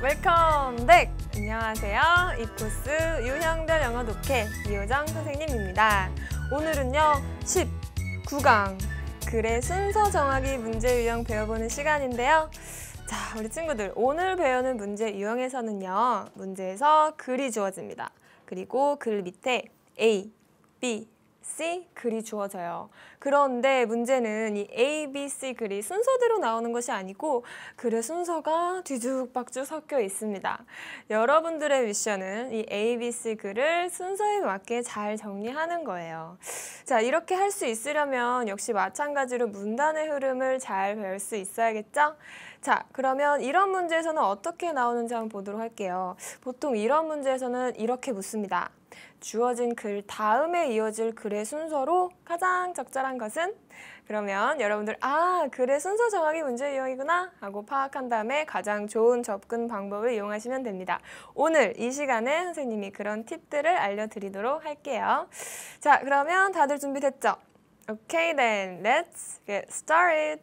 웰컴 백! 안녕하세요. 이 코스 유형별 영어 독해 이효정 선생님입니다. 오늘은요 19강 글의 순서 정하기 문제 유형 배워보는 시간인데요. 자, 우리 친구들 오늘 배우는 문제 유형에서는요 문제에서 글이 주어집니다. 그리고 글 밑에 A, B, C 글이 주어져요. 그런데 문제는 이 A, B, C 글이 순서대로 나오는 것이 아니고 글의 순서가 뒤죽박죽 섞여 있습니다. 여러분들의 미션은 이 A, B, C 글을 순서에 맞게 잘 정리하는 거예요. 자, 이렇게 할 수 있으려면 역시 마찬가지로 문단의 흐름을 잘 배울 수 있어야겠죠? 자, 그러면 이런 문제에서는 어떻게 나오는지 한번 보도록 할게요. 보통 이런 문제에서는 이렇게 묻습니다. 주어진 글 다음에 이어질 글의 순서로 가장 적절한 것은? 그러면 여러분들 글의 순서 정하기 문제 유형이구나 하고 파악한 다음에 가장 좋은 접근 방법을 이용하시면 됩니다. 오늘 이 시간에 선생님이 그런 팁들을 알려드리도록 할게요. 자, 그러면 다들 준비됐죠? Okay then, let's get started.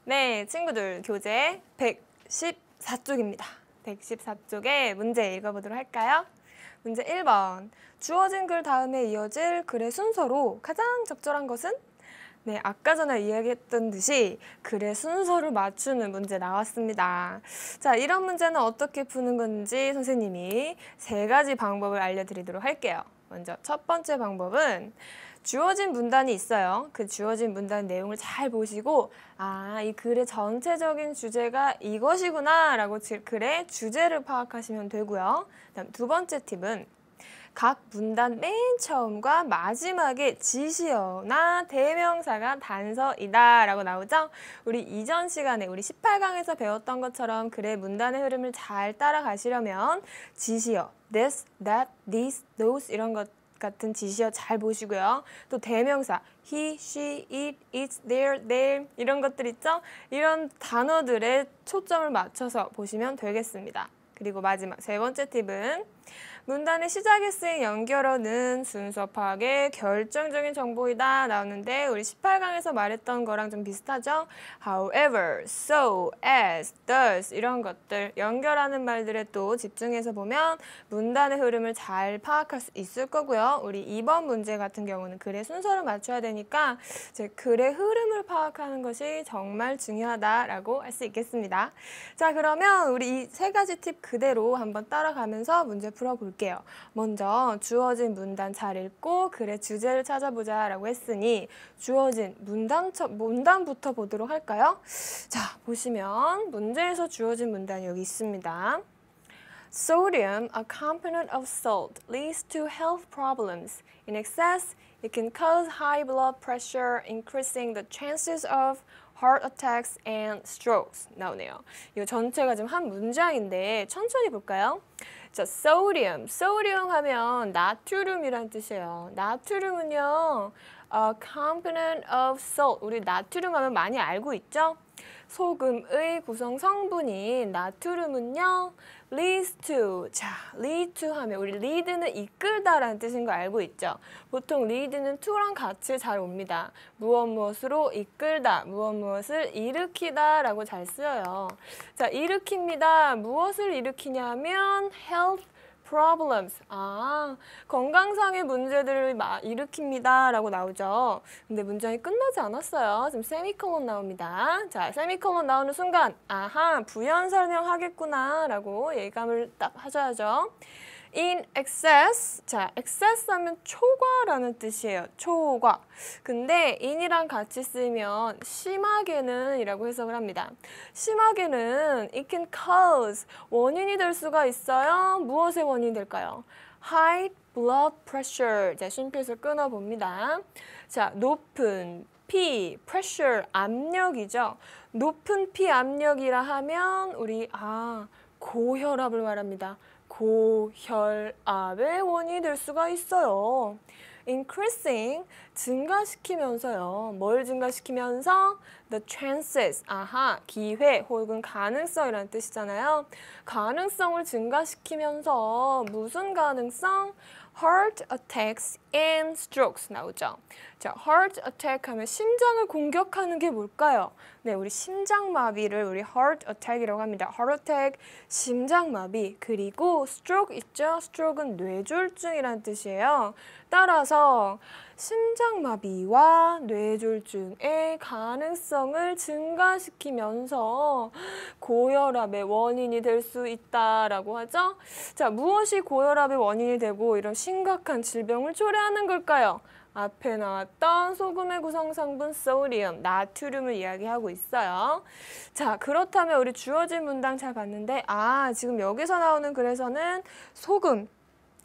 네, 친구들 교재 114쪽입니다. 114쪽의 문제 읽어보도록 할까요? 문제 1번. 주어진 글 다음에 이어질 글의 순서로 가장 적절한 것은? 네, 아까 전에 이야기했던 듯이 글의 순서를 맞추는 문제 나왔습니다. 자, 이런 문제는 어떻게 푸는 건지 선생님이 3가지 방법을 알려드리도록 할게요. 먼저 첫 번째 방법은 주어진 문단이 있어요. 그 주어진 문단 내용을 잘 보시고 이 글의 전체적인 주제가 이것이구나 라고 글의 주제를 파악하시면 되고요. 다음 두 번째 팁은 각 문단 맨 처음과 마지막에 지시어나 대명사가 단서이다 라고 나오죠? 우리 이전 시간에 우리 18강에서 배웠던 것처럼 글의 문단의 흐름을 잘 따라가시려면 지시어, this, that, this, those 이런 것 같은 지시어 잘 보시고요. 또 대명사 he, she, it, it's, there, their 이런 것들 있죠? 이런 단어들에 초점을 맞춰서 보시면 되겠습니다. 그리고 마지막 세 번째 팁은 문단의 시작에 쓰인 연결어는 순서 파악의 결정적인 정보이다 나오는데 우리 18강에서 말했던 거랑 좀 비슷하죠? However, so, as, thus 이런 것들 연결하는 말들에 또 집중해서 보면 문단의 흐름을 잘 파악할 수 있을 거고요. 우리 이번 문제 같은 경우는 글의 순서를 맞춰야 되니까 이제 글의 흐름을 파악하는 것이 정말 중요하다라고 할 수 있겠습니다. 자, 그러면 우리 이 3가지 팁 그대로 한번 따라가면서 문제 풀어볼게요. 먼저 주어진 문단 잘 읽고 글의 주제를 찾아보자 라고 했으니 주어진 문단부터 보도록 할까요? 자, 보시면 문제에서 주어진 문단이 여기 있습니다. Sodium, a component of salt, leads to health problems. In excess, it can cause high blood pressure, increasing the chances of heart attacks and strokes 나오네요. 이거 전체가 지금 한 문장인데 천천히 볼까요? 자, sodium 하면 나트륨이란 뜻이에요. 나트륨은요, a component of salt. 우리 나트륨 하면 많이 알고 있죠? 소금의 구성 성분인 나트륨은요, leads to. 자, lead to 하면 우리 lead는 이끌다라는 뜻인 거 알고 있죠? 보통 lead는 to랑 같이 잘 옵니다. 무엇으로 이끌다, 무엇을 일으키다 라고 잘 쓰여요. 자, 일으킵니다. 무엇을 일으키냐면 health problems. 건강상의 문제들을 일으킵니다 라고 나오죠. 근데 문장이 끝나지 않았어요. 지금 세미콜론 나옵니다. 자, 세미콜론 나오는 순간 부연 설명하겠구나 라고 예감을 딱 하셔야죠. In excess, 자, excess 하면 초과라는 뜻이에요. 초과. 근데 in이랑 같이 쓰면 심하게는 이라고 해석을 합니다. 심하게는 it can cause, 원인이 될 수가 있어요. 무엇의 원인이 될까요? High blood pressure. 자, 쉼표에서 끊어봅니다. 자, 높은 피, pressure, 압력이죠. 높은 피 압력이라 하면 우리 고혈압을 말합니다. 고혈압의 원인이 될 수가 있어요. increasing, 증가시키면서요. 뭘 증가시키면서? the chances, 아하, 기회 혹은 가능성이라는 뜻이잖아요. 가능성을 증가시키면서 무슨 가능성? heart attacks and strokes 나오죠. 자, heart attack 하면 심장을 공격하는 게 뭘까요? 네, 우리 심장마비를 우리 heart attack이라고 합니다. heart attack, 심장마비, 그리고 stroke 있죠? stroke은 뇌졸중이라는 뜻이에요. 따라서 심장마비와 뇌졸중의 가능성을 증가시키면서 고혈압의 원인이 될 수 있다라고 하죠. 자, 무엇이 고혈압의 원인이 되고 이런 심각한 질병을 초래하는 걸까요? 앞에 나왔던 소금의 구성성분 소디움, 나트륨을 이야기하고 있어요. 자, 그렇다면 우리 주어진 문장 잘 봤는데 지금 여기서 나오는 글에서는 소금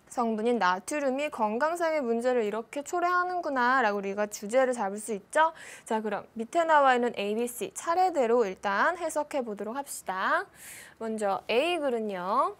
성분인 나트륨이 건강상의 문제를 이렇게 초래하는구나 라고 우리가 주제를 잡을 수 있죠. 자, 그럼 밑에 나와 있는 A, B, C 차례대로 일단 해석해 보도록 합시다. 먼저 A 글은요.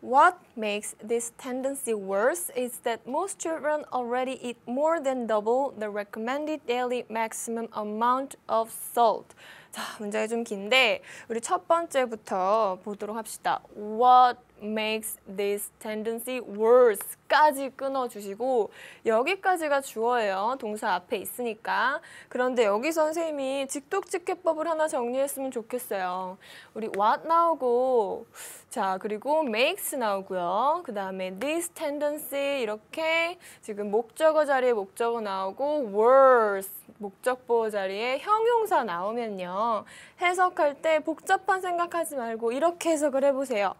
What makes this tendency worse is that most children already eat more than double the recommended daily maximum amount of salt. 자, 문제가 좀 긴데 우리 첫 번째부터 보도록 합시다. What makes this tendency worse까지 끊어주시고 여기까지가 주어예요. 동사 앞에 있으니까. 그런데 여기 선생님이 직독직해법을 하나 정리했으면 좋겠어요. 우리 what 나오고 자 그리고 makes 나오고요. 그 다음에 this tendency 이렇게 지금 목적어 자리에 목적어 나오고 worse 목적보호 자리에 형용사 나오면요. 해석할 때 복잡한 생각하지 말고 이렇게 해석을 해보세요.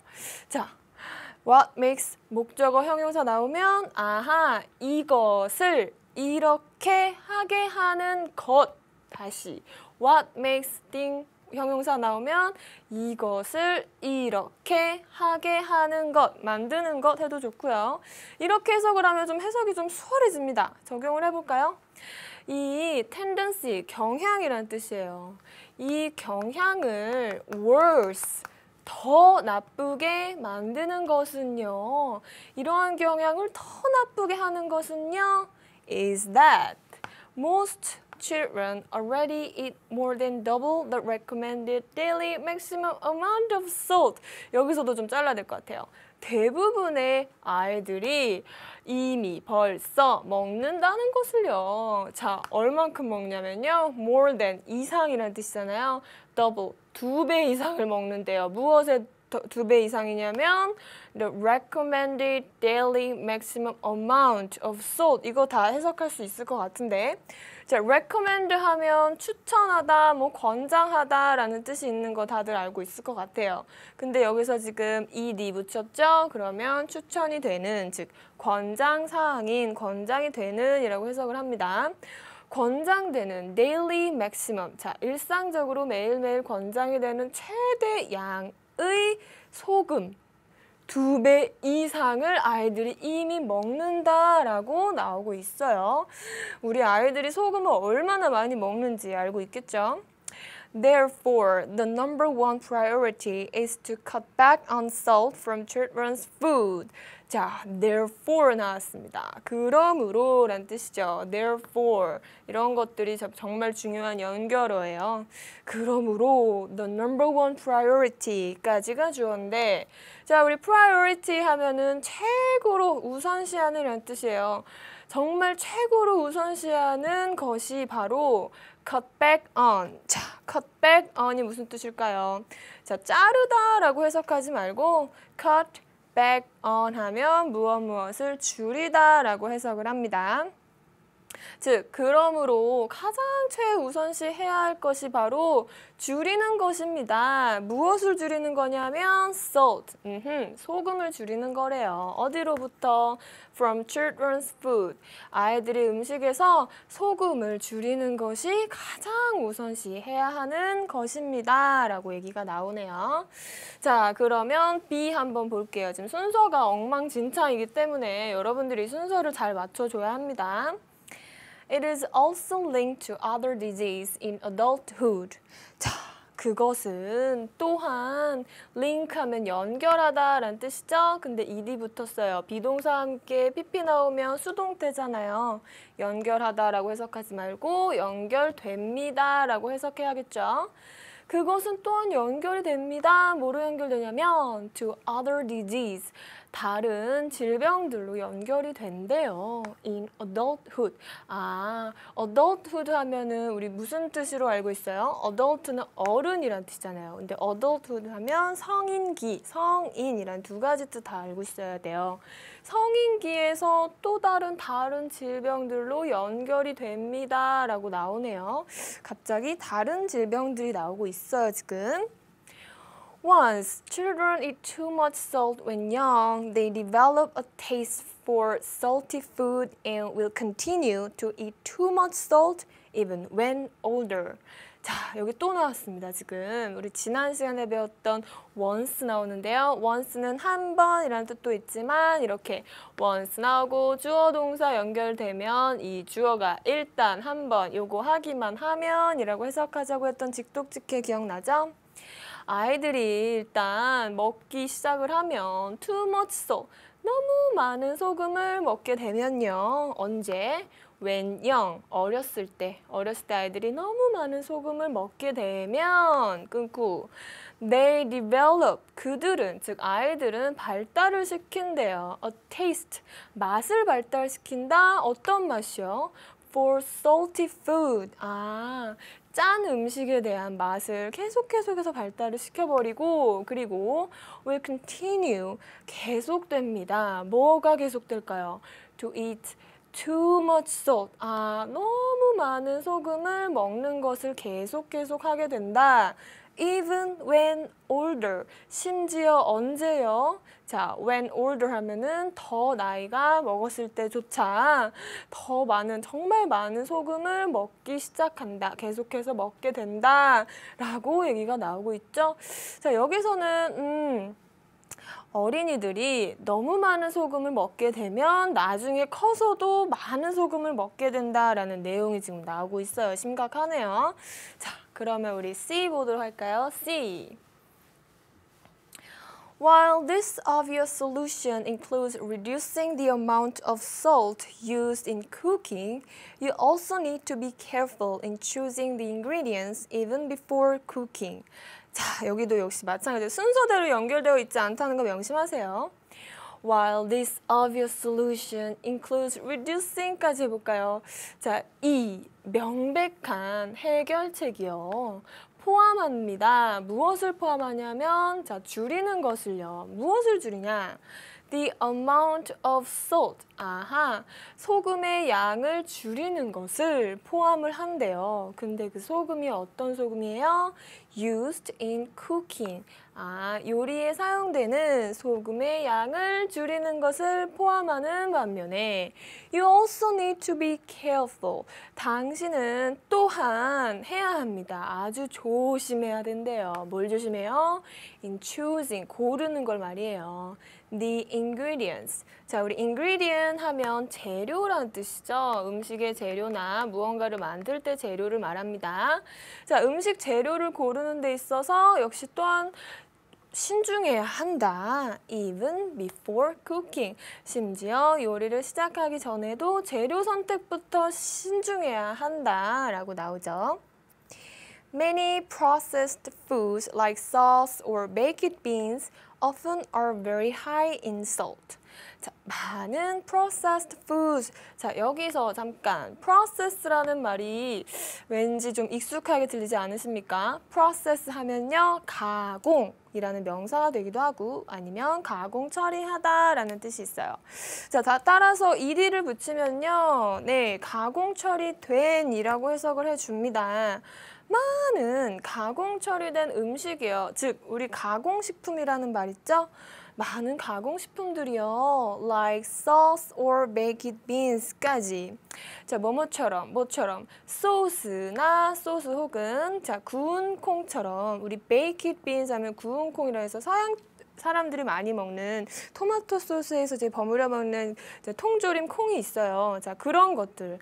자, what makes 목적어 형용사 나오면 아하, 이것을 이렇게 하게 하는 것. 다시 what makes thing 형용사 나오면 이것을 이렇게 하게 하는 것, 만드는 것 해도 좋고요. 이렇게 해석을 하면 좀 해석이 좀 수월해집니다. 적용을 해볼까요? 이 tendency, 경향이라는 뜻이에요. 이 경향을 worse, 더 나쁘게 만드는 것은요. 이러한 경향을 더 나쁘게 하는 것은요. is that most children already eat more than double the recommended daily maximum amount of salt. 여기서도 좀 잘라야 될 것 같아요. 대부분의 아이들이 이미 벌써 먹는다는 것을요. 자, 얼만큼 먹냐면요. more than, 이상이라는 뜻이잖아요. double, 2배 이상을 먹는데요. 무엇의 2배 이상이냐면 the recommended daily maximum amount of salt. 이거 다 해석할 수 있을 것 같은데. 자, recommend 하면 추천하다, 뭐 권장하다라는 뜻이 있는 거 다들 알고 있을 것 같아요. 근데 여기서 지금 ed 붙였죠? 그러면 추천이 되는, 즉 권장 사항인 권장이 되는 이라고 해석을 합니다. 권장되는 daily maximum. 자, 일상적으로 매일매일 권장이 되는 최대 양의 소금 2배 이상을 아이들이 이미 먹는다라고 나오고 있어요. 우리 아이들이 소금을 얼마나 많이 먹는지 알고 있겠죠? Therefore, the number one priority is to cut back on salt from children's food. 자, therefore 나왔습니다. 그러므로 라는 뜻이죠. therefore 이런 것들이 정말 중요한 연결어예요. 그러므로 the number one priority까지가 주어인데 자, 우리 priority 하면은 최고로 우선시하는 이라는 뜻이에요. 정말 최고로 우선시하는 것이 바로 cut back on. 자, cut back on이 무슨 뜻일까요? 자, 자르다라고 해석하지 말고 cut back on 하면 무엇을 줄이다라고 해석을 합니다. 즉, 그러므로 가장 최우선시 해야 할 것이 바로 줄이는 것입니다. 무엇을 줄이는 거냐면 salt, 소금을 줄이는 거래요. 어디로부터? From children's food. 아이들의 음식에서 소금을 줄이는 것이 가장 우선시 해야 하는 것입니다. 라고 얘기가 나오네요. 자, 그러면 B 한번 볼게요. 지금 순서가 엉망진창이기 때문에 여러분들이 순서를 잘 맞춰줘야 합니다. It is also linked to other disease in adulthood. 자, 그것은 또한 링크하면 연결하다라는 뜻이죠. 근데 ed 붙었어요. 비동사와 함께 pp 나오면 수동태잖아요. 연결하다라고 해석하지 말고 연결됩니다라고 해석해야겠죠. 그것은 또한 연결이 됩니다. 뭐로 연결되냐면 to other disease. 다른 질병들로 연결이 된대요. in adulthood. adulthood 하면은 우리 무슨 뜻으로 알고 있어요? adult는 어른이란 뜻이잖아요. 근데 adulthood 하면 성인기, 성인이란 두 가지 뜻 다 알고 있어야 돼요. 성인기에서 또 다른 질병들로 연결이 됩니다. 라고 나오네요. 갑자기 다른 질병들이 나오고 있어요, 지금. Once children eat too much salt when young, they develop a taste for salty food and will continue to eat too much salt even when older. 자, 여기 또 나왔습니다, 지금. 우리 지난 시간에 배웠던 once 나오는데요. once는 한 번이라는 뜻도 있지만 이렇게 once 나오고 주어 동사 연결되면 이 주어가 일단 한 번 요거 하기만 하면 이라고 해석하자고 했던 직독직해 기억나죠? 아이들이 일단 먹기 시작을 하면 too much salt, 너무 많은 소금을 먹게 되면요. 언제? when young, 어렸을 때 아이들이 너무 많은 소금을 먹게 되면 끊고 they develop, 그들은, 즉 아이들은 발달을 시킨대요. a taste, 맛을 발달시킨다. 어떤 맛이요? for salty food, 짠 음식에 대한 맛을 계속해서 발달을 시켜버리고 그리고 will continue, 계속됩니다. 뭐가 계속될까요? to eat too much salt, 너무 많은 소금을 먹는 것을 계속 하게 된다. even when older, 심지어 언제요? 자, when older 하면은 더 나이가 먹었을 때조차 더 많은, 정말 많은 소금을 먹기 시작한다. 계속해서 먹게 된다. 라고 얘기가 나오고 있죠. 자, 여기서는 어린이들이 너무 많은 소금을 먹게 되면 나중에 커서도 많은 소금을 먹게 된다라는 내용이 지금 나오고 있어요. 심각하네요. 자, 그러면 우리 C 보도록 할까요? C. While this obvious solution includes reducing the amount of salt used in cooking, you also need to be careful in choosing the ingredients even before cooking. 자, 여기도 역시 마찬가지로 순서대로 연결되어 있지 않다는 거 명심하세요. While this obvious solution includes reducing까지 해볼까요? 자, 이 명백한 해결책이요. 포함합니다. 무엇을 포함하냐면 자, 줄이는 것을요. 무엇을 줄이냐? The amount of salt. 소금의 양을 줄이는 것을 포함을 한대요. 근데 그 소금이 어떤 소금이에요? Used in cooking. 요리에 사용되는 소금의 양을 줄이는 것을 포함하는 반면에 You also need to be careful. 당신은 또한 해야 합니다. 아주 조심해야 된대요. 뭘 조심해요? In choosing, 고르는 걸 말이에요. The ingredients. 자, 우리 ingredient 하면 재료라는 뜻이죠. 음식의 재료나 무언가를 만들 때 재료를 말합니다. 자, 음식 재료를 고르는 데 있어서 역시 또한 신중해야 한다. Even before cooking. 심지어 요리를 시작하기 전에도 재료 선택부터 신중해야 한다. 라고 나오죠. Many processed foods like sauce or baked beans often are very high in salt. 자, 많은 processed foods. 자, 여기서 잠깐 process라는 말이 왠지 좀 익숙하게 들리지 않으십니까? process 하면요, 가공이라는 명사가 되기도 하고 아니면 가공 처리하다라는 뜻이 있어요. 자, 따라서 ed를 붙이면요, 네, 가공 처리된이라고 해석을 해줍니다. 많은 가공 처리된 음식이요. 즉, 우리 가공식품이라는 말 있죠? 많은 가공식품들이요. like sauce or baked beans까지. 자, 뭐처럼? 소스나 소스 혹은 자, 구운 콩처럼 우리 baked beans 하면 구운 콩이라 해서 서양 사람들이 많이 먹는 토마토 소스에서 이제 버무려 먹는 이제 통조림 콩이 있어요. 자, 그런 것들.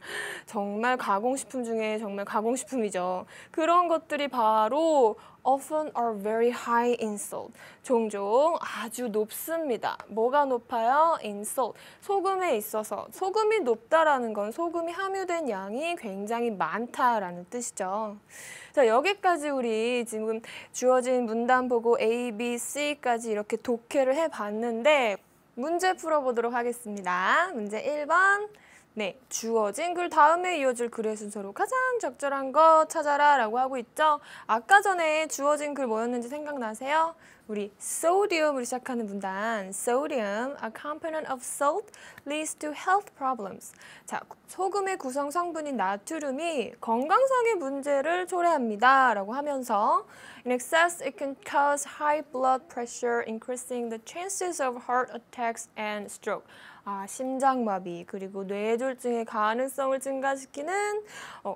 정말 가공식품 중에 정말 가공식품이죠. 그런 것들이 바로 often are very high in salt. 종종 아주 높습니다. 뭐가 높아요? in salt. 소금에 있어서 소금이 높다라는 건 소금이 함유된 양이 굉장히 많다라는 뜻이죠. 자, 여기까지 우리 지금 주어진 문단 보고 A, B, C까지 이렇게 독해를 해봤는데 문제 풀어보도록 하겠습니다. 문제 1번. 네, 주어진 글 다음에 이어질 글의 순서로 가장 적절한 거 찾아라 라고 하고 있죠. 아까 전에 주어진 글 뭐였는지 생각나세요? 우리 sodium으로 시작하는 문단. Sodium, a component of salt, leads to health problems. 자, 소금의 구성 성분인 나트륨이 건강상의 문제를 초래합니다 라고 하면서 In excess, it can cause high blood pressure, increasing the chances of heart attacks and stroke. 심장마비 그리고 뇌졸중의 가능성을 증가시키는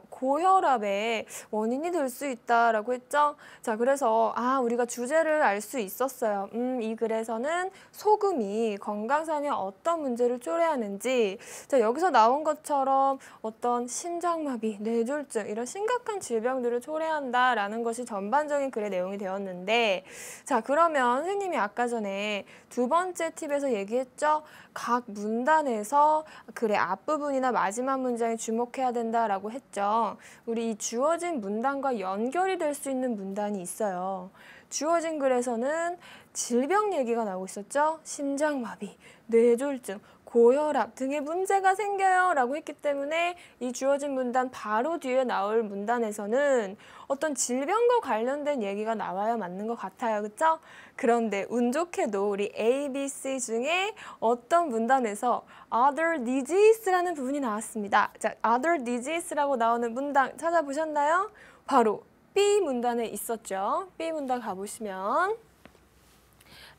고혈압의 원인이 될 수 있다라고 했죠. 자, 그래서 우리가 주제를 알 수 있었어요. 이 글에서는 소금이 건강상에 어떤 문제를 초래하는지, 자, 여기서 나온 것처럼 어떤 심장마비, 뇌졸중 이런 심각한 질병들을 초래한다라는 것이 전반적인 글의 내용이 되었는데, 자, 그러면 선생님이 아까 전에 두 번째 팁에서 얘기했죠. 각 문단에서 글의 앞부분이나 마지막 문장에 주목해야 된다라고 했죠. 우리 이 주어진 문단과 연결이 될 수 있는 문단이 있어요. 주어진 글에서는 질병 얘기가 나오고 있었죠. 심장마비, 뇌졸중, 고혈압 등의 문제가 생겨요 라고 했기 때문에 이 주어진 문단 바로 뒤에 나올 문단에서는 어떤 질병과 관련된 얘기가 나와야 맞는 것 같아요. 그렇죠? 그런데 운 좋게도 우리 A, B, C 중에 어떤 문단에서 other disease라는 부분이 나왔습니다. 자, other disease라고 나오는 문단 찾아보셨나요? 바로 B 문단에 있었죠. B 문단 가보시면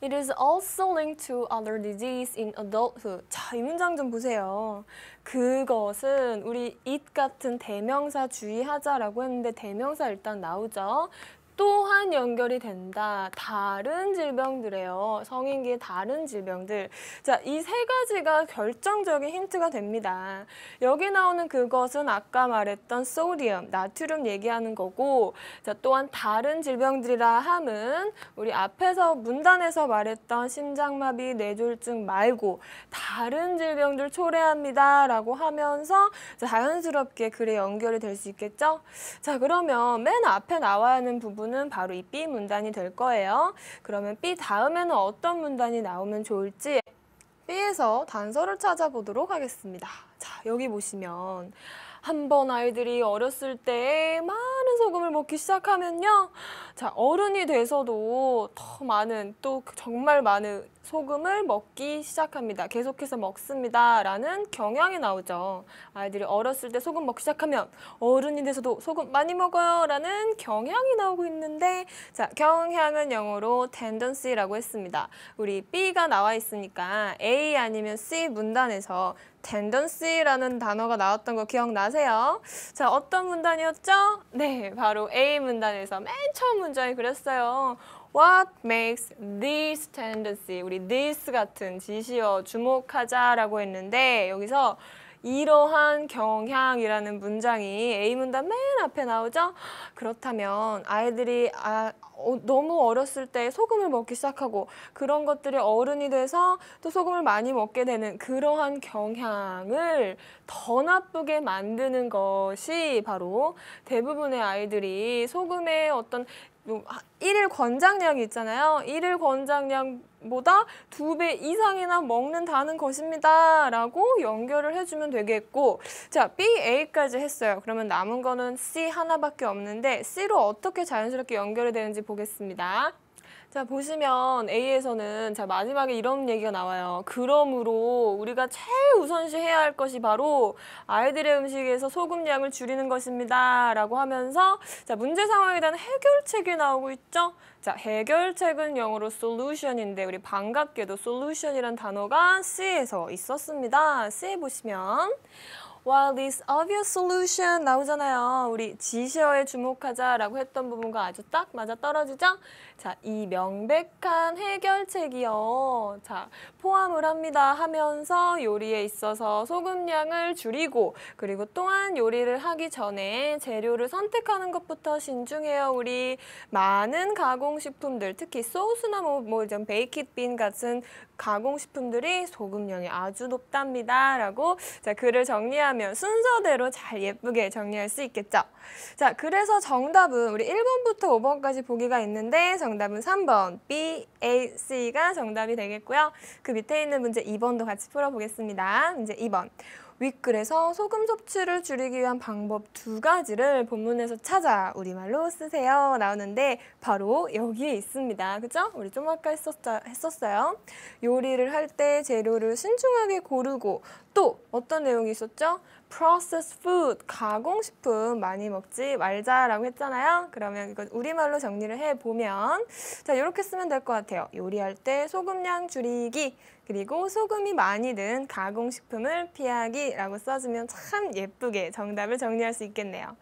It is also linked to other disease in adulthood. 자, 이 문장 좀 보세요. 그것은 우리 it 같은 대명사 주의하자라고 했는데 대명사 일단 나오죠. 또한 연결이 된다. 다른 질병들이에요. 성인기의 다른 질병들. 자, 이 세 가지가 결정적인 힌트가 됩니다. 여기 나오는 그것은 아까 말했던 소디움, 나트륨 얘기하는 거고, 자, 또한 다른 질병들이라 함은 우리 앞에서 문단에서 말했던 심장마비, 뇌졸중 말고 다른 질병들 초래합니다. 라고 하면서 자연스럽게 글에 연결이 될 수 있겠죠? 자, 그러면 맨 앞에 나와야 하는 부분 은 바로 이 B 문단이 될 거예요. 그러면 B 다음에는 어떤 문단이 나오면 좋을지 B에서 단서를 찾아보도록 하겠습니다. 자, 여기 보시면 한번 아이들이 어렸을 때 많은 소금을 먹기 시작하면요. 자, 어른이 돼서도 더 많은 또 정말 많은 소금을 먹기 시작합니다. 계속해서 먹습니다. 라는 경향이 나오죠. 아이들이 어렸을 때 소금 먹기 시작하면 어른이 돼서도 소금 많이 먹어요. 라는 경향이 나오고 있는데, 자, 경향은 영어로 tendency라고 했습니다. 우리 B가 나와 있으니까 A 아니면 C 문단에서 tendency라는 단어가 나왔던 거 기억나세요? 자, 어떤 문단이었죠? 네, 바로 A 문단에서 맨 처음 문장에 그랬어요. What makes this tendency? 우리 this 같은 지시어 주목하자라고 했는데 여기서 이러한 경향이라는 문장이 A 문단 맨 앞에 나오죠? 그렇다면 아이들이 너무 어렸을 때 소금을 먹기 시작하고 그런 것들이 어른이 돼서 또 소금을 많이 먹게 되는 그러한 경향을 더 나쁘게 만드는 것이 바로 대부분의 아이들이 소금의 어떤 일일 권장량이 있잖아요. 일일 권장량보다 2배 이상이나 먹는다는 것입니다. 라고 연결을 해주면 되겠고, 자, B, A까지 했어요. 그러면 남은 거는 C 하나밖에 없는데 C로 어떻게 자연스럽게 연결이 되는지 보겠습니다. 자, 보시면 A에서는 자, 마지막에 이런 얘기가 나와요. 그러므로 우리가 제일 우선시해야 할 것이 바로 아이들의 음식에서 소금량을 줄이는 것입니다. 라고 하면서 자, 문제 상황에 대한 해결책이 나오고 있죠. 자, 해결책은 영어로 solution인데 우리 반갑게도 solution이란 단어가 C에서 있었습니다. C에 보시면 While this obvious solution 나오잖아요. 우리 지시어에 주목하자라고 했던 부분과 아주 딱 맞아 떨어지죠? 자, 이 명백한 해결책이요. 자, 포함을 합니다 하면서 요리에 있어서 소금량을 줄이고 그리고 또한 요리를 하기 전에 재료를 선택하는 것부터 신중해요. 우리 많은 가공식품들, 특히 소스나 이런 베이킷 빈 같은 가공식품들이 소금량이 아주 높답니다. 라고 자, 글을 정리하면 순서대로 잘 예쁘게 정리할 수 있겠죠. 자, 그래서 정답은 우리 1번부터 5번까지 보기가 있는데 정답은 3번 B, A, C가 정답이 되겠고요. 그 밑에 있는 문제 2번도 같이 풀어보겠습니다. 문제 2번. 윗글에서 소금 섭취를 줄이기 위한 방법 2가지를 본문에서 찾아 우리말로 쓰세요 나오는데 바로 여기에 있습니다. 그죠? 우리 좀 아까 했었어요. 요리를 할 때 재료를 신중하게 고르고 또 어떤 내용이 있었죠? processed food, 가공식품 많이 먹지 말자라고 했잖아요. 그러면 이건 우리말로 정리를 해보면 자, 이렇게 쓰면 될 것 같아요. 요리할 때 소금량 줄이기 그리고 소금이 많이 든 가공식품을 피하기라고 써주면 참 예쁘게 정답을 정리할 수 있겠네요.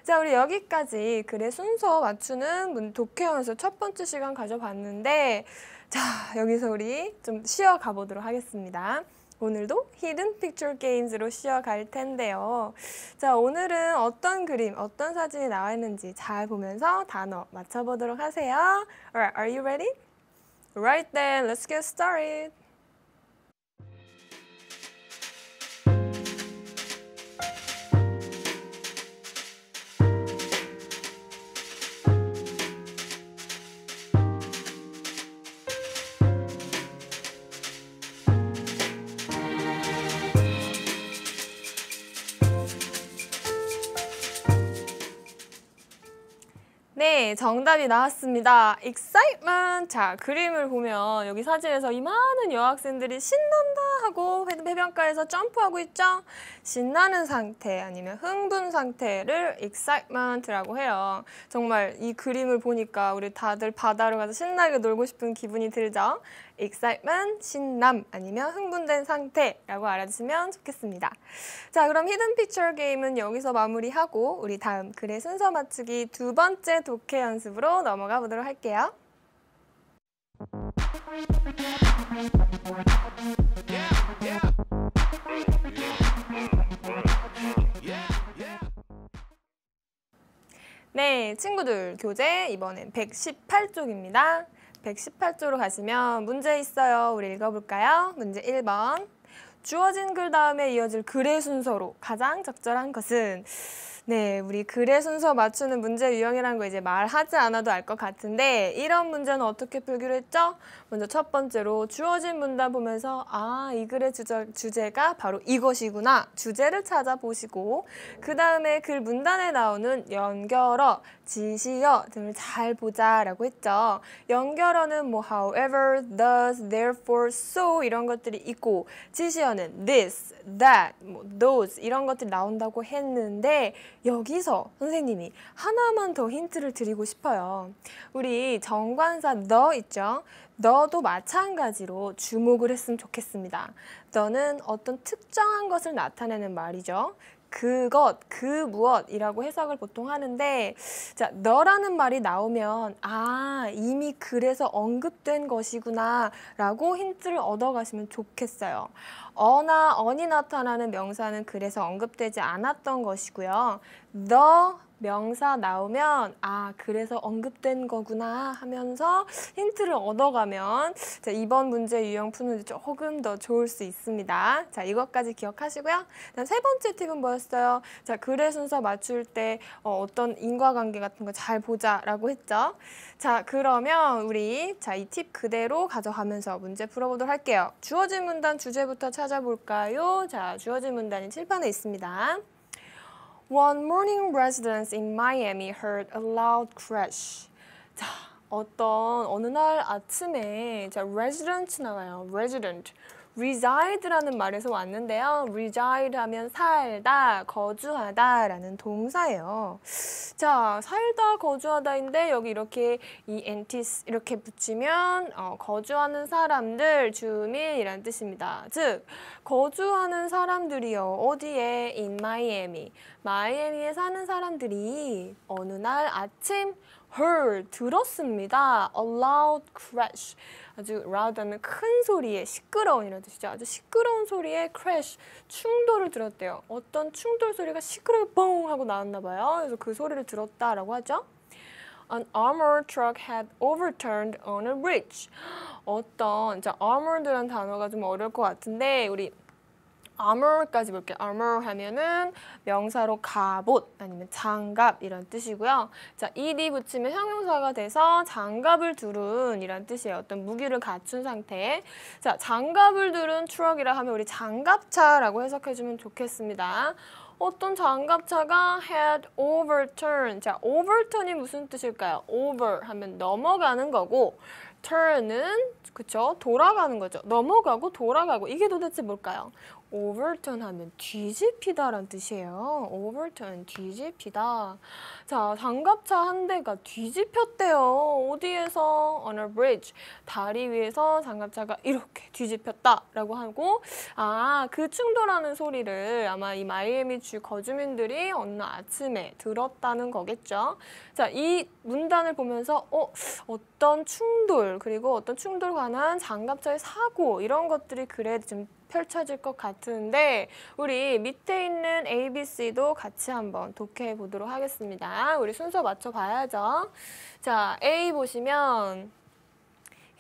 자, 우리 여기까지 글의 순서 맞추는 독해연수 첫 번째 시간 가져봤는데 자, 여기서 우리 좀 쉬어가 보도록 하겠습니다. 오늘도 히든 픽처 게임즈로 쉬어갈 텐데요. 자, 오늘은 어떤 그림, 어떤 사진이 나와 있는지 잘 보면서 단어 맞춰보도록 하세요. Alright, are you ready? Right then, let's get started. 네, 정답이 나왔습니다. excitement. 자, 그림을 보면 여기 사진에서 이 많은 여학생들이 신난다 하고 해변가에서 점프하고 있죠? 신나는 상태 아니면 흥분 상태를 excitement라고 해요. 정말 이 그림을 보니까 우리 다들 바다로 가서 신나게 놀고 싶은 기분이 들죠? excitement, 신남 아니면 흥분된 상태라고 알아주시면 좋겠습니다. 자, 그럼 히든 피처 게임은 여기서 마무리하고 우리 다음 글의 순서 맞추기 2번째 독해 연습으로 넘어가 보도록 할게요. 네, 친구들 교재 이번엔 118쪽입니다. 118쪽으로 가시면 문제 있어요. 우리 읽어볼까요? 문제 1번. 주어진 글 다음에 이어질 글의 순서로 가장 적절한 것은 네, 우리 글의 순서 맞추는 문제 유형이라는 거 이제 말하지 않아도 알 것 같은데 이런 문제는 어떻게 풀기로 했죠? 먼저 첫 번째로 주어진 문단 보면서 아, 이 글의 주제가 바로 이것이구나. 주제를 찾아보시고 그 다음에 글 문단에 나오는 연결어, 지시어 등을 잘 보자라고 했죠. 연결어는 뭐 however, thus, therefore, so 이런 것들이 있고 지시어는 this, that, 뭐 those 이런 것들이 나온다고 했는데 여기서 선생님이 하나만 더 힌트를 드리고 싶어요. 우리 정관사 너 있죠? 너도 마찬가지로 주목을 했으면 좋겠습니다. 너는 어떤 특정한 것을 나타내는 말이죠. 그것, 그 무엇이라고 해석을 보통 하는데 자, 너라는 말이 나오면 아, 이미 글에서 언급된 것이구나 라고 힌트를 얻어가시면 좋겠어요. 어나 언이 나타나는 명사는 글에서 언급되지 않았던 것이고요. 너 명사 나오면 아, 그래서 언급된 거구나 하면서 힌트를 얻어가면 자, 이번 문제 유형 푸는데 조금 더 좋을 수 있습니다. 자, 이것까지 기억하시고요. 세 번째 팁은 뭐였어요? 자, 글의 순서 맞출 때 어떤 인과관계 같은 거 잘 보자라고 했죠. 자, 그러면 우리 자, 이 팁 그대로 가져가면서 문제 풀어보도록 할게요. 주어진 문단 주제부터 찾아볼까요? 자, 주어진 문단이 칠판에 있습니다. One morning, residents in Miami heard a loud crash. 자, 어느 날 아침에 자, resident 나와요. resident. reside라는 말에서 왔는데요. reside 하면 살다, 거주하다라는 동사예요. 자, 살다, 거주하다인데 여기 이렇게 entis 이렇게 붙이면 거주하는 사람들, 주민이란 뜻입니다. 즉, 거주하는 사람들이요. 어디에? in Miami. 마이애미에 사는 사람들이 어느 날 아침 heard, 들었습니다. a loud crash. 아주 loud하면 큰 소리에, 시끄러운이라는 뜻이죠. 아주 시끄러운 소리에 crash, 충돌을 들었대요. 어떤 충돌 소리가 시끄럽게 뻥 하고 나왔나 봐요. 그래서 그 소리를 들었다라고 하죠. An armored truck had overturned on a bridge. 자, armored라는 단어가 좀 어려울 것 같은데 우리 armor까지 볼게요. armor 하면은 명사로 갑옷 아니면 장갑 이런 뜻이고요. 자, ed 붙이면 형용사가 돼서 장갑을 두른 이란 뜻이에요. 어떤 무기를 갖춘 상태. 자, 장갑을 두른 트럭이라 하면 우리 장갑차라고 해석해주면 좋겠습니다. 어떤 장갑차가 had overturned. 자, overturn이 무슨 뜻일까요? over 하면 넘어가는 거고 turn은 그쵸? 돌아가는 거죠. 넘어가고 돌아가고 이게 도대체 뭘까요? overturn 하면 뒤집히다라는 뜻이에요. overturn, 뒤집히다. 자, 장갑차 한 대가 뒤집혔대요. 어디에서? on a bridge. 다리 위에서 장갑차가 이렇게 뒤집혔다라고 하고 그 충돌하는 소리를 아마 이 마이애미 주 거주민들이 어느 아침에 들었다는 거겠죠. 자, 이 문단을 보면서 어떤 충돌 그리고 어떤 충돌 관한 장갑차의 사고 이런 것들이 그래 좀 펼쳐질 것 같은데 우리 밑에 있는 A, B, C도 같이 한번 독해해 보도록 하겠습니다. 우리 순서 맞춰 봐야죠. 자, A 보시면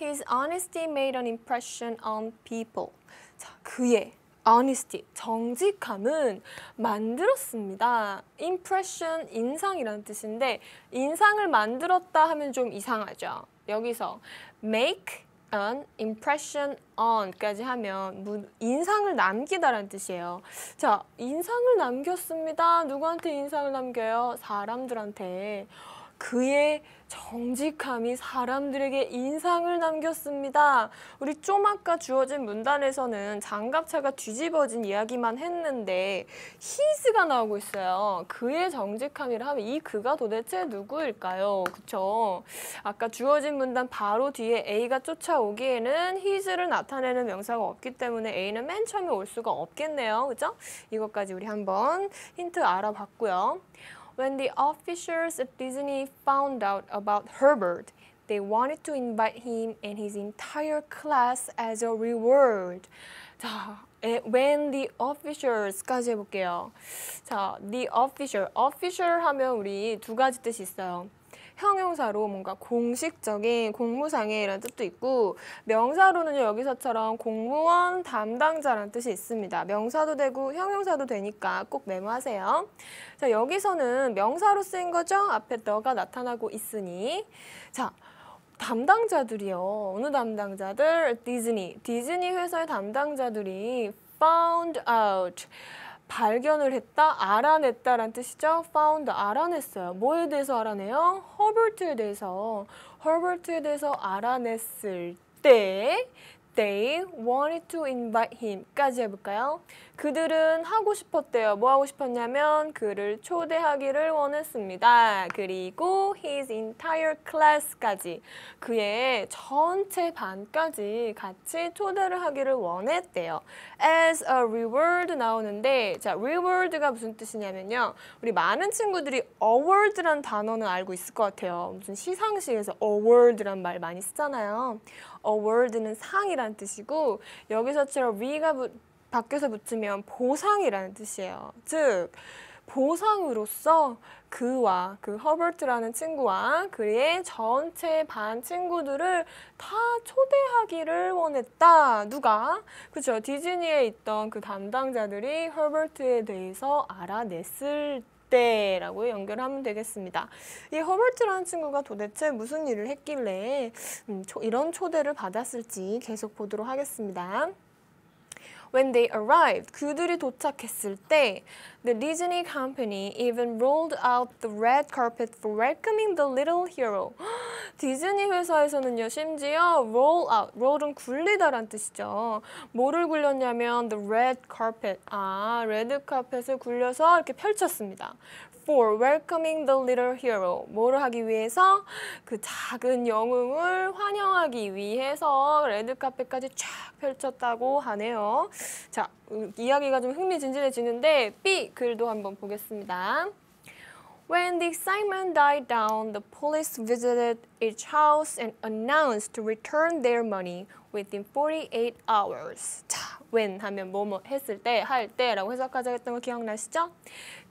His honesty made an impression on people. 자, 그의 honesty, 정직함은 만들었습니다. impression, 인상이라는 뜻인데 인상을 만들었다 하면 좀 이상하죠. 여기서 make an impression on까지 하면 인상을 남기다라는 뜻이에요. 자, 인상을 남겼습니다. 누구한테 인상을 남겨요? 사람들한테. 그의 정직함이 사람들에게 인상을 남겼습니다. 우리 좀 아까 주어진 문단에서는 장갑차가 뒤집어진 이야기만 했는데 his가 나오고 있어요. 그의 정직함이라 하면 이 그가 도대체 누구일까요? 그쵸? 아까 주어진 문단 바로 뒤에 A가 쫓아오기에는 his를 나타내는 명사가 없기 때문에 A는 맨 처음에 올 수가 없겠네요. 그죠? 이것까지 우리 한번 힌트 알아봤고요. When the officers at Disney found out about Herbert, they wanted to invite him and his entire class as a reward. 자, when the officers까지 해볼게요. 자, the official 하면 우리 두 가지 뜻이 있어요. 형용사로 뭔가 공식적인 공무상의 이라는 뜻도 있고 명사로는요 여기서처럼 공무원 담당자라는 뜻이 있습니다. 명사도 되고 형용사도 되니까 꼭 메모하세요. 자, 여기서는 명사로 쓰인 거죠. 앞에 너가 나타나고 있으니. 자, 담당자들이요. 어느 담당자들? 디즈니 회사의 담당자들이 found out. 발견을 했다, 알아냈다라는 뜻이죠. found, 알아냈어요. 뭐에 대해서 알아내요? 허버트에 대해서 알아냈을 때 They wanted to invite him까지 해볼까요? 그들은 하고 싶었대요. 뭐 하고 싶었냐면 그를 초대하기를 원했습니다. 그리고 his entire class까지 그의 전체 반까지 같이 초대를 하기를 원했대요. As a reward 나오는데 자, reward가 무슨 뜻이냐면요. 우리 많은 친구들이 award라는 단어는 알고 있을 것 같아요. 무슨 시상식에서 award라는 말 많이 쓰잖아요. award는 상이라는 뜻이고 여기서처럼 we가 바뀌어서 붙으면 보상이라는 뜻이에요. 즉 보상으로서 그와 그 허버트라는 친구와 그의 전체 반 친구들을 다 초대하기를 원했다. 누가? 그죠? 디즈니에 있던 그 담당자들이 허버트에 대해서 알아냈을 때라고 연결하면 되겠습니다. 이 허버트라는 친구가 도대체 무슨 일을 했길래 이런 초대를 받았을지 계속 보도록 하겠습니다. When they arrived, 그들이 도착했을 때 the Disney company even rolled out the red carpet for welcoming the little hero. 디즈니 회사에서는요, 심지어 roll out, roll은 굴리다란 뜻이죠. 뭐를 굴렸냐면 the red carpet, 레드 카펫을 굴려서 이렇게 펼쳤습니다. For welcoming the little hero. 뭐를 하기 위해서? 그 작은 영웅을 환영하기 위해서 레드카펫까지 쫙 펼쳤다고 하네요. 자, 이야기가 좀 흥미진진해지는데 B 글도 한번 보겠습니다. When the excitement died down, the police visited each house and announced to return their money within 48 hours. 자, when 하면 뭐뭐 했을 때, 할 때라고 해석하자 했던 거 기억나시죠?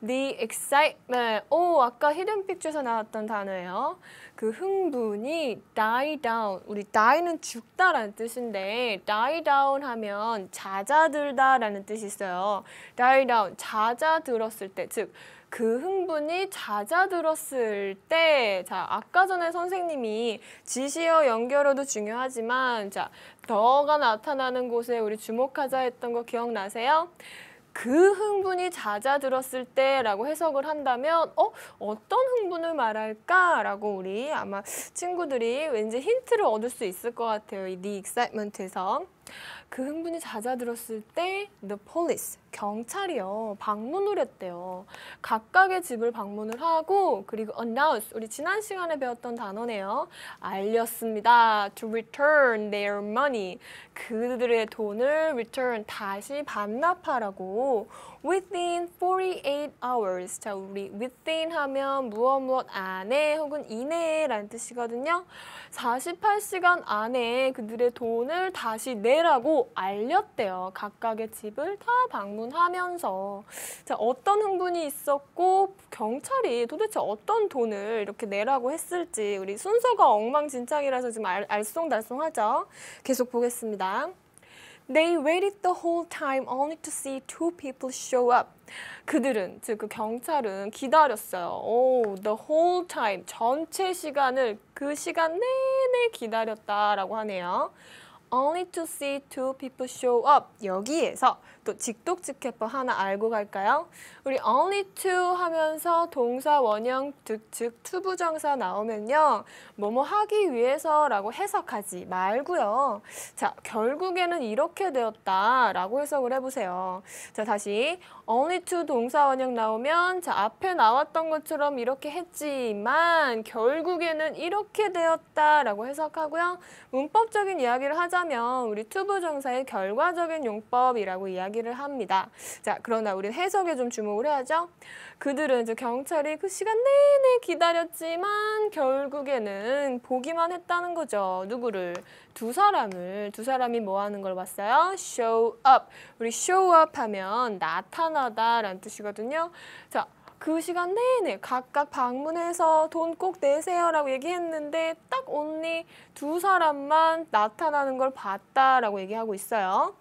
The excitement. 아까 히든 픽처에서 나왔던 단어예요. 그 흥분이 die down. 우리 die는 죽다라는 뜻인데 die down 하면 잦아들다라는 뜻이 있어요. die down, 잦아들었을 때, 즉 그 흥분이 잦아들었을 때, 자, 아까 전에 선생님이 지시어 연결어도 중요하지만, 자, 더가 나타나는 곳에 우리 주목하자 했던 거 기억나세요? 그 흥분이 잦아들었을 때라고 해석을 한다면 어떤 흥분을 말할까라고 우리 아마 친구들이 왠지 힌트를 얻을 수 있을 것 같아요. 이 The Excitement에서. 그 흥분이 잦아들었을 때 the police, 경찰이요. 방문을 했대요. 각각의 집을 방문을 하고 그리고 announce, 우리 지난 시간에 배웠던 단어네요. 알렸습니다. To return their money, 그들의 돈을 return, 다시 반납하라고. Within 48 hours. 자, 우리 within 하면 무엇 안에 혹은 이내라는 뜻이거든요. 48시간 안에 그들의 돈을 다시 내라고 알렸대요. 각각의 집을 다 방문하면서. 자, 어떤 흥분이 있었고 경찰이 도대체 어떤 돈을 이렇게 내라고 했을지 우리 순서가 엉망진창이라서 지금 알쏭달쏭하죠. 계속 보겠습니다. They waited the whole time only to see two people show up. 그들은, 즉 그 경찰은 기다렸어요. The whole time, 전체 시간을 그 시간 내내 기다렸다라고 하네요. Only to see two people show up. 여기에서 또 직독직해법 하나 알고 갈까요? 우리 only to 하면서 동사 원형 즉 투부정사 나오면요. 뭐뭐 하기 위해서라고 해석하지 말고요. 자, 결국에는 이렇게 되었다라고 해석을 해보세요. 자, 다시 only to 동사 원형 나오면 자, 앞에 나왔던 것처럼 이렇게 했지만 결국에는 이렇게 되었다라고 해석하고요. 문법적인 이야기를 하자면 우리 투부정사의 결과적인 용법이라고 이야기를 합니다. 자, 그러나 우리 해석에 좀 주목을 해야죠. 그들은 이제 경찰이 그 시간 내내 기다렸지만 결국에는 보기만 했다는 거죠. 누구를? 두 사람이 뭐 하는 걸 봤어요? show up. 우리 show up 하면 나타나다라는 뜻이거든요. 자, 그 시간 내내 각각 방문해서 돈 꼭 내세요라고 얘기했는데 딱 only 두 사람만 나타나는 걸 봤다라고 얘기하고 있어요.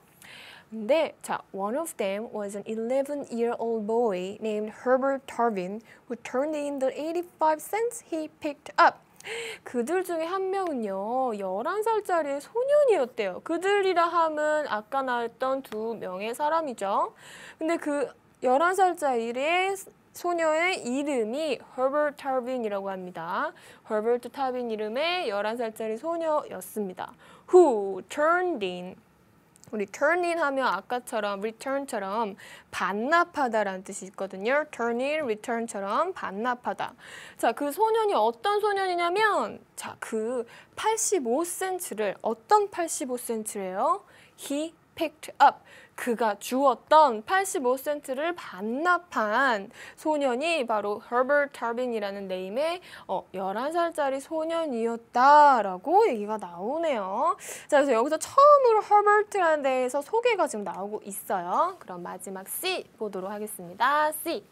근데 자, one of them was an 11-year-old boy named Herbert Tarvin who turned in the 85 cents he picked up. 그들 중에 한 명은요, 11살짜리 소년이었대요. 그들이라 함은 아까 나왔던 두 명의 사람이죠. 근데 그 11살짜리의 소녀의 이름이 Herbert Tarvin이라고 합니다. Herbert Tarvin 이름의 11살짜리 소녀였습니다. Who turned in. 우리 turn in 하면 아까처럼 return처럼 반납하다라는 뜻이 있거든요. turn in, return처럼 반납하다. 자, 그 소년이 어떤 소년이냐면 자, 그 85센트를 어떤 85센트래요? He picked up. 그가 주었던 85센트를 반납한 소년이 바로 Herbert Tarvin이라는 네임의 11살짜리 소년이었다라고 얘기가 나오네요. 자, 그래서 여기서 처음으로 Herbert라는 데에서 소개가 지금 나오고 있어요. 그럼 마지막 C 보도록 하겠습니다. C.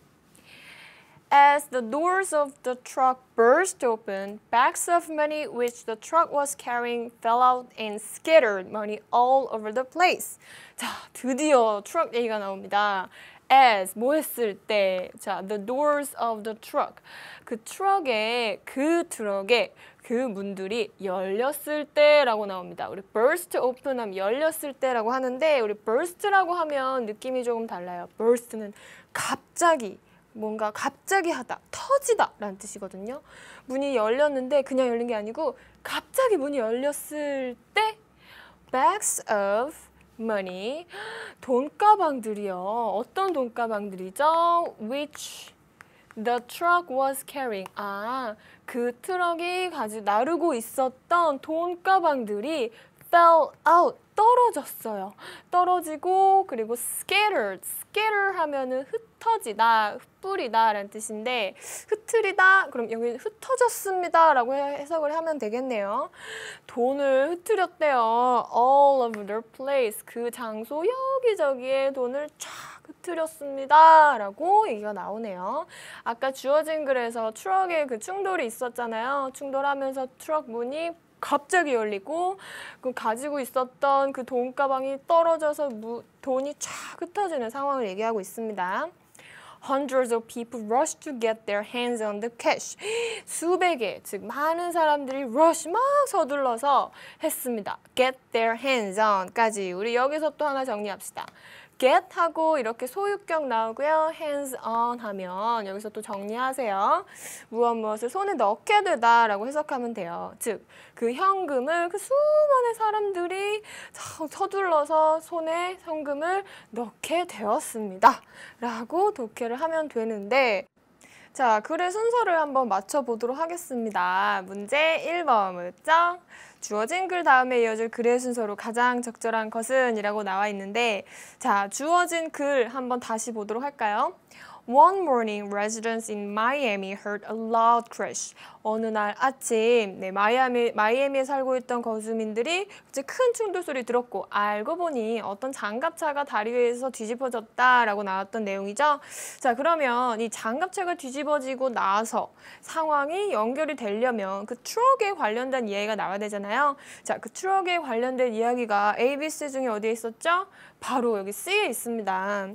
As the doors of the truck burst open, bags of money which the truck was carrying fell out and scattered money all over the place. 자, 드디어 트럭 얘기가 나옵니다. As, 뭐 했을 때, 자, the doors of the truck. 그 트럭의 그 문들이 열렸을 때라고 나옵니다. 우리 burst open 하면 열렸을 때라고 하는데 우리 burst라고 하면 느낌이 조금 달라요. burst는 갑자기 뭔가 갑자기 하다, 터지다 라는 뜻이거든요. 문이 열렸는데 그냥 열린 게 아니고 갑자기 문이 열렸을 때 bags of money, 돈가방들이요. 어떤 돈가방들이죠? Which the truck was carrying. 그 트럭이 나르고 있었던 돈가방들이 fell out, 떨어졌어요. 떨어지고 그리고 scattered, scatter 하면은 흩어지다, 흩뿌리다 라는 뜻인데 흩트리다, 그럼 여기 흩어졌습니다 라고 해석을 하면 되겠네요. 돈을 흩트렸대요. all over the place, 그 장소 여기저기에 돈을 쫙 흩트렸습니다 라고 얘기가 나오네요. 아까 주어진 글에서 트럭에 그 충돌이 있었잖아요. 충돌하면서 트럭 문이 갑자기 열리고 그 가지고 있었던 그 돈가방이 떨어져서 돈이 쫙 흩어지는 상황을 얘기하고 있습니다. Hundreds of people rushed to get their hands on the cash. 수백의, 즉 많은 사람들이 rush, 막 서둘러서 했습니다. Get their hands on까지 우리 여기서 또 하나 정리합시다. get 하고 이렇게 소유격 나오고요. hands on 하면 여기서 또 정리하세요. 무엇을 손에 넣게 되다라고 해석하면 돼요. 즉, 그 현금을 그 수많은 사람들이 서둘러서 손에 현금을 넣게 되었습니다. 라고 독해를 하면 되는데, 자, 글의 순서를 한번 맞춰보도록 하겠습니다. 문제 1번 뭐였죠? 주어진 글 다음에 이어질 글의 순서로 가장 적절한 것은 이라고 나와 있는데, 자, 주어진 글 한번 다시 보도록 할까요? One morning, residents in Miami heard a loud crash. 어느 날 아침, 마이애미에 살고 있던 거주민들이 이제 큰 충돌 소리 들었고, 알고 보니 어떤 장갑차가 다리 위에서 뒤집어졌다라고 나왔던 내용이죠. 자, 그러면 이 장갑차가 뒤집어지고 나서 상황이 연결이 되려면 그 트럭에 관련된 이야기가 나와야 되잖아요. 자, 그 트럭에 관련된 이야기가 A, B, C 중에 어디에 있었죠? 바로 여기 C에 있습니다.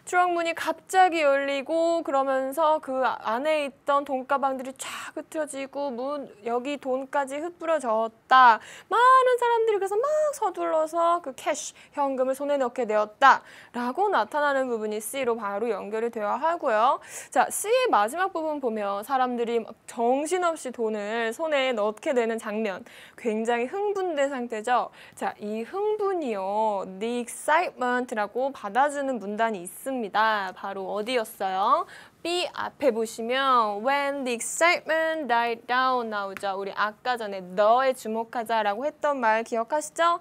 트럭 문이 갑자기 열리고 그러면서 그 안에 있던 돈가방들이 쫙 흩어지고 여기 돈까지 흩뿌려졌다. 많은 사람들이 그래서 막 서둘러서 그 캐시, 현금을 손에 넣게 되었다. 라고 나타나는 부분이 C로 바로 연결이 되어야 하고요. 자, C의 마지막 부분 보면 사람들이 막 정신없이 돈을 손에 넣게 되는 장면. 굉장히 흥분된 상태죠. 자, 이 흥분이요. The excitement라고 받아주는 문단이 있습니다. 바로 어디였어요? B 앞에 보시면 when the excitement died down 나오죠. 우리 아까 전에 너에 주목하자라고 했던 말 기억하시죠?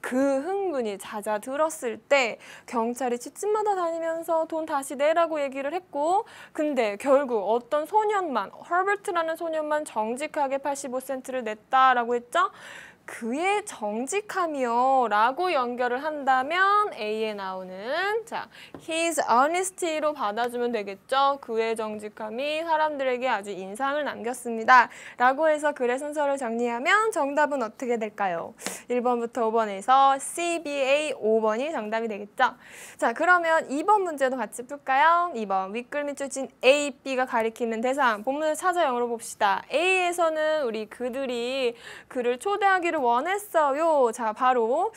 그 흥분이 잦아들었을 때 경찰이 집집마다 다니면서 돈 다시 내라고 얘기를 했고, 근데 결국 어떤 소년만, 허버트라는 소년만 정직하게 85센트를 냈다라고 했죠? 그의 정직함이요 라고 연결을 한다면 A에 나오는, 자, his honesty로 받아주면 되겠죠. 그의 정직함이 사람들에게 아주 인상을 남겼습니다 라고 해서 글의 순서를 정리하면 정답은 어떻게 될까요? 1번부터 5번에서 C, B, A, 5번이 정답이 되겠죠. 자, 그러면 2번 문제도 같이 풀까요? 2번 윗글 밑줄 친 A, B가 가리키는 대상, 본문을 찾아 영어로 봅시다. A에서는 우리 그들이 그를 초대하기를 원했어요. 자, 바로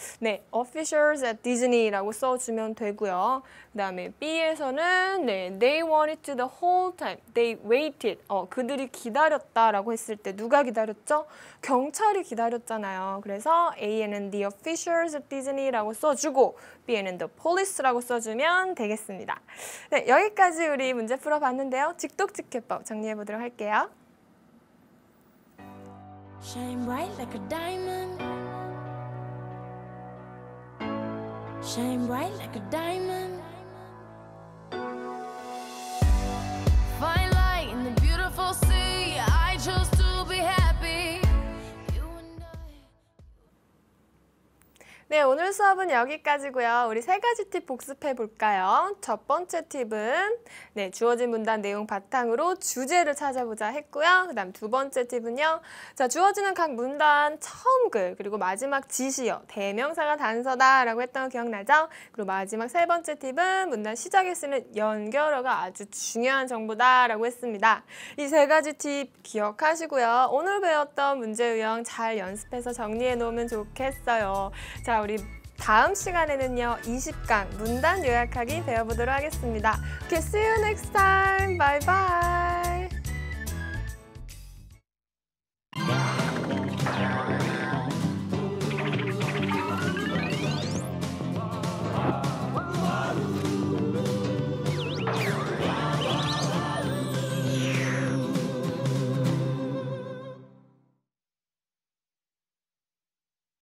officials at Disney라고 써주면 되고요. 그 다음에 B에서는 they wanted to the whole time, they waited. 그들이 기다렸다라고 했을 때 누가 기다렸죠? 경찰이 기다렸잖아요. 그래서 A에는 the officials at Disney라고 써주고 B에는 the police라고 써주면 되겠습니다. 네, 여기까지 우리 문제 풀어봤는데요. 직독직해법 정리해보도록 할게요. Shine bright like a diamond. Shine bright like a diamond. Find light in the beautiful sea. I chose to be happy. You and I. 네, 오늘 수업은 여기까지고요. 우리 세 가지 팁 복습해 볼까요? 첫 번째 팁은 주어진 문단 내용 바탕으로 주제를 찾아보자 했고요. 그 다음 두 번째 팁은요. 자, 주어지는 각 문단 처음 글, 그리고 마지막 지시어, 대명사가 단서다라고 했던 거 기억나죠? 그리고 마지막 세 번째 팁은 문단 시작에 쓰는 연결어가 아주 중요한 정보다라고 했습니다. 이 세 가지 팁 기억하시고요. 오늘 배웠던 문제 유형 잘 연습해서 정리해 놓으면 좋겠어요. 자, 우리 다음 시간에는요, 20강 문단 요약하기 배워보도록 하겠습니다. Okay, see you next time. Bye bye.